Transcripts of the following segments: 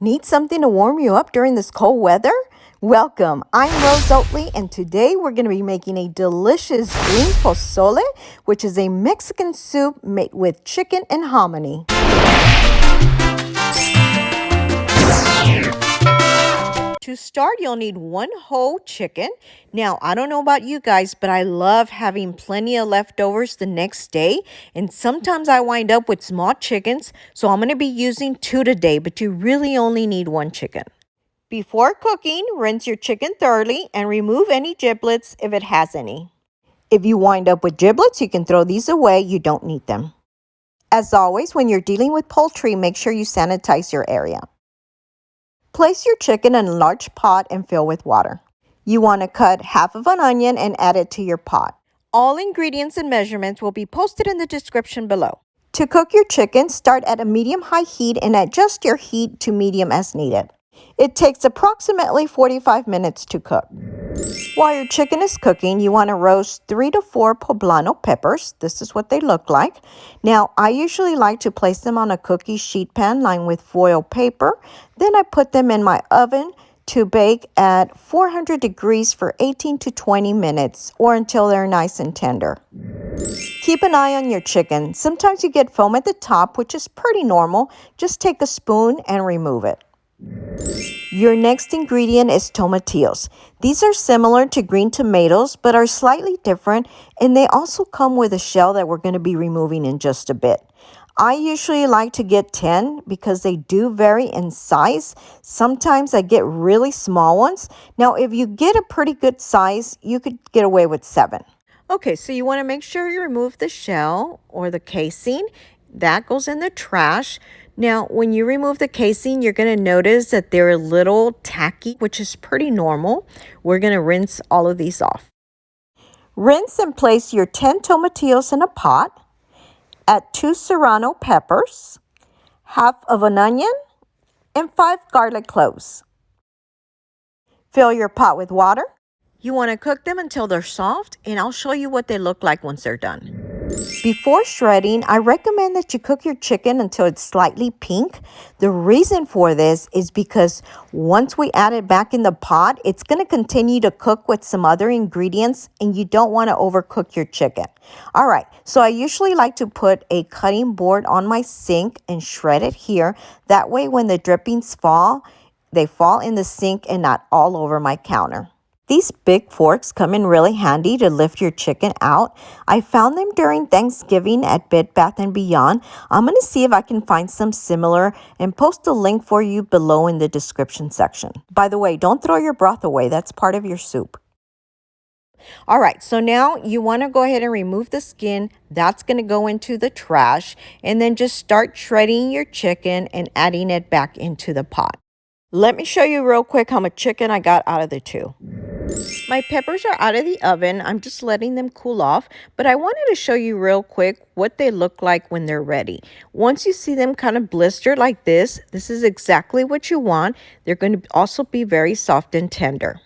Need something to warm you up during this cold weather? Welcome, I'm Rose Oatley, and today we're going to be making a delicious green pozole, which is a Mexican soup made with chicken and hominy. To start, you'll need one whole chicken. Now, I don't know about you guys, but I love having plenty of leftovers the next day. And sometimes I wind up with small chickens, so I'm going to be using 2 today, but you really only need 1 chicken. Before cooking, rinse your chicken thoroughly and remove any giblets if it has any. If you wind up with giblets, you can throw these away. You don't need them. As always, when you're dealing with poultry, make sure you sanitize your area. Place your chicken in a large pot and fill with water. You want to cut half of an onion and add it to your pot. All ingredients and measurements will be posted in the description below. To cook your chicken, start at a medium-high heat and adjust your heat to medium as needed. It takes approximately 45 minutes to cook. While your chicken is cooking, you want to roast 3 to 4 Poblano peppers. This is what they look like. Now, I usually like to place them on a cookie sheet pan lined with foil paper. Then I put them in my oven to bake at 400 degrees for 18 to 20 minutes or until they're nice and tender. Keep an eye on your chicken. Sometimes you get foam at the top, which is pretty normal. Just take a spoon and remove it. Your next ingredient is tomatillos. These are similar to green tomatoes but are slightly different, and they also come with a shell that we're going to be removing in just a bit. I usually like to get 10 because they do vary in size. Sometimes I get really small ones. Now, if you get a pretty good size, you could get away with 7. Okay, so you want to make sure you remove the shell or the casing. That goes in the trash. Now, when you remove the casing, you're going to notice that they're a little tacky, which is pretty normal. We're going to rinse all of these off. Rinse and place your 10 tomatillos in a pot. Add 2 serrano peppers, half of an onion, and 5 garlic cloves. Fill your pot with water. You want to cook them until they're soft, and I'll show you what they look like once they're done. Before shredding, I recommend that you cook your chicken until it's slightly pink. The reason for this is because once we add it back in the pot, it's going to continue to cook with some other ingredients, and you don't want to overcook your chicken. All right, so I usually like to put a cutting board on my sink and shred it here. That way, when the drippings fall, they fall in the sink and not all over my counter. These big forks come in really handy to lift your chicken out. I found them during Thanksgiving at Bed Bath & Beyond. I'm going to see if I can find some similar and post a link for you below in the description section. By the way, don't throw your broth away. That's part of your soup. All right, so now you want to go ahead and remove the skin. That's going to go into the trash. And then just start shredding your chicken and adding it back into the pot. Let me show you real quick how much chicken I got out of the 2. My peppers are out of the oven. I'm just letting them cool off, but I wanted to show you real quick what they look like when they're ready. Once you see them kind of blistered like this is exactly what you want. They're going to also be very soft and tender.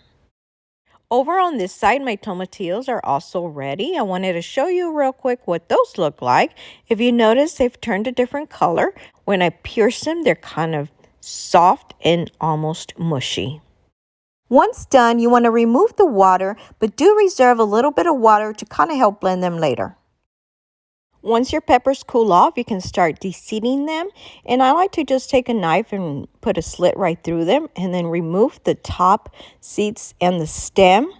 Over on this side, my tomatillos are also ready. I wanted to show you real quick what those look like. If you notice, they've turned a different color. When I pierce them, they're kind of soft and almost mushy. Once done, you want to remove the water, but do reserve a little bit of water to kind of help blend them later. Once your peppers cool off, you can start deseeding them. And I like to just take a knife and put a slit right through them and then remove the top seeds and the stem.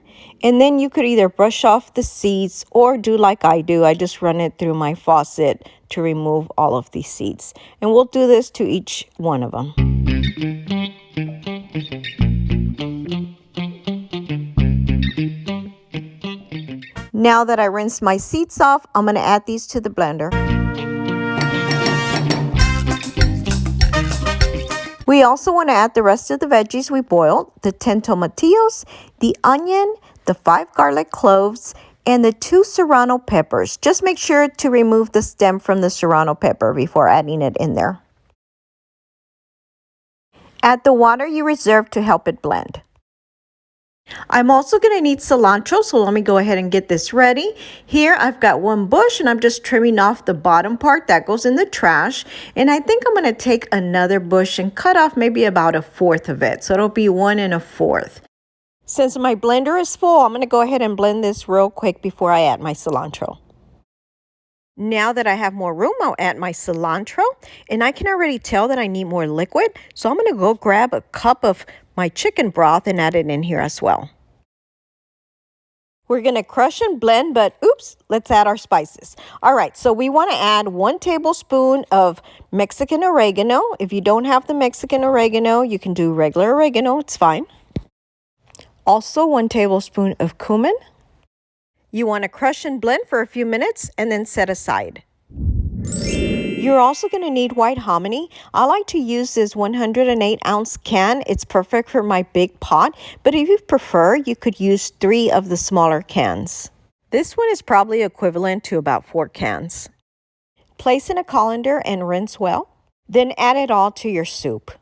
And then you could either brush off the seeds or do like I do. I just run it through my faucet to remove all of these seeds. And we'll do this to each one of them. Now that I rinsed my seeds off, I'm going to add these to the blender. We also want to add the rest of the veggies we boiled, the 10 tomatillos, the onion, the 5 garlic cloves, and the 2 serrano peppers. Just make sure to remove the stem from the serrano pepper before adding it in there. Add the water you reserved to help it blend. I'm also going to need cilantro, so let me go ahead and get this ready. Here I've got one bush and I'm just trimming off the bottom part that goes in the trash. And I think I'm going to take another bush and cut off maybe about 1/4 of it. So it'll be 1 1/4. Since my blender is full, I'm going to go ahead and blend this real quick before I add my cilantro. Now that I have more room, I'll add my cilantro, and I can already tell that I need more liquid, so I'm going to go grab a cup of my chicken broth and add it in here as well. We're going to crush and blend, but oops, let's add our spices. All right, so we want to add 1 tablespoon of Mexican oregano. If you don't have the Mexican oregano, you can do regular oregano, it's fine. Also 1 tablespoon of cumin. You want to crush and blend for a few minutes and then set aside. You're also going to need white hominy. I like to use this 108-ounce can. It's perfect for my big pot, but if you prefer, you could use 3 of the smaller cans. This one is probably equivalent to about 4 cans. Place in a colander and rinse well. Then add it all to your soup.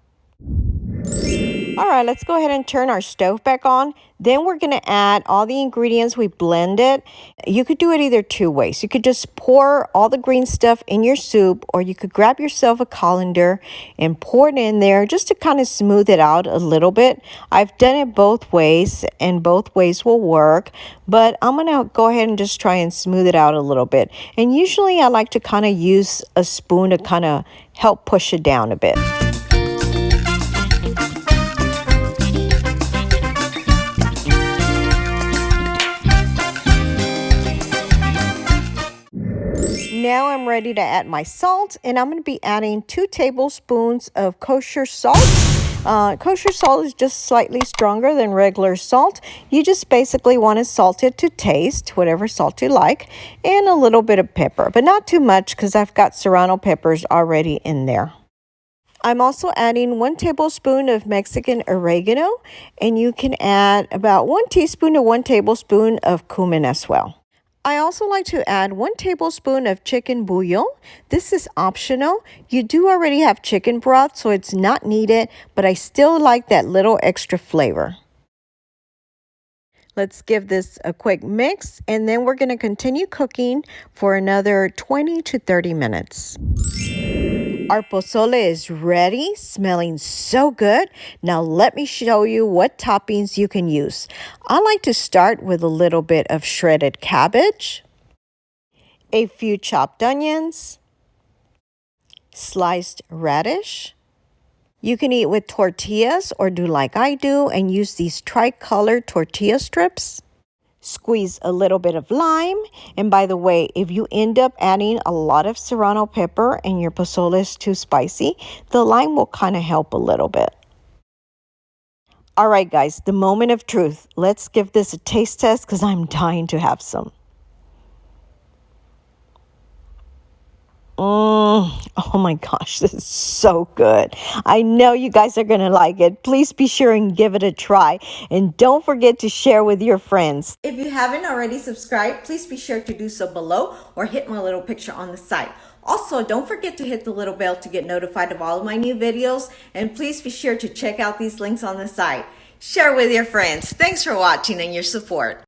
All right, let's go ahead and turn our stove back on. Then we're going to add all the ingredients we blended. You could do it either 2 ways. You could just pour all the green stuff in your soup, or you could grab yourself a colander and pour it in there just to kind of smooth it out a little bit. I've done it both ways, and both ways will work, but I'm going to go ahead and just try and smooth it out a little bit. And usually I like to kind of use a spoon to kind of help push it down a bit. Now I'm ready to add my salt, and I'm going to be adding 2 tablespoons of kosher salt. Kosher salt is just slightly stronger than regular salt. You just basically want to salt it to taste, whatever salt you like, and a little bit of pepper, but not too much because I've got serrano peppers already in there. I'm also adding 1 tablespoon of Mexican oregano, and you can add about 1 teaspoon to 1 tablespoon of cumin as well. I also like to add 1 tablespoon of chicken bouillon. This is optional. You do already have chicken broth, so it's not needed, but I still like that little extra flavor. Let's give this a quick mix, and then we're going to continue cooking for another 20 to 30 minutes. Our pozole is ready, smelling so good. Now let me show you what toppings you can use. I like to start with a little bit of shredded cabbage, a few chopped onions, sliced radish. You can eat with tortillas or do like I do and use these tricolor tortilla strips. Squeeze a little bit of lime. And by the way, if you end up adding a lot of serrano pepper and your pozole is too spicy, the lime will kind of help a little bit. All right, guys, the moment of truth. Let's give this a taste test because I'm dying to have some. Oh my gosh, this is so good. I know you guys are going to like it. Please be sure and give it a try. And don't forget to share with your friends. If you haven't already subscribed, please be sure to do so below or hit my little picture on the side. Also, don't forget to hit the little bell to get notified of all of my new videos. And please be sure to check out these links on the side. Share with your friends. Thanks for watching and your support.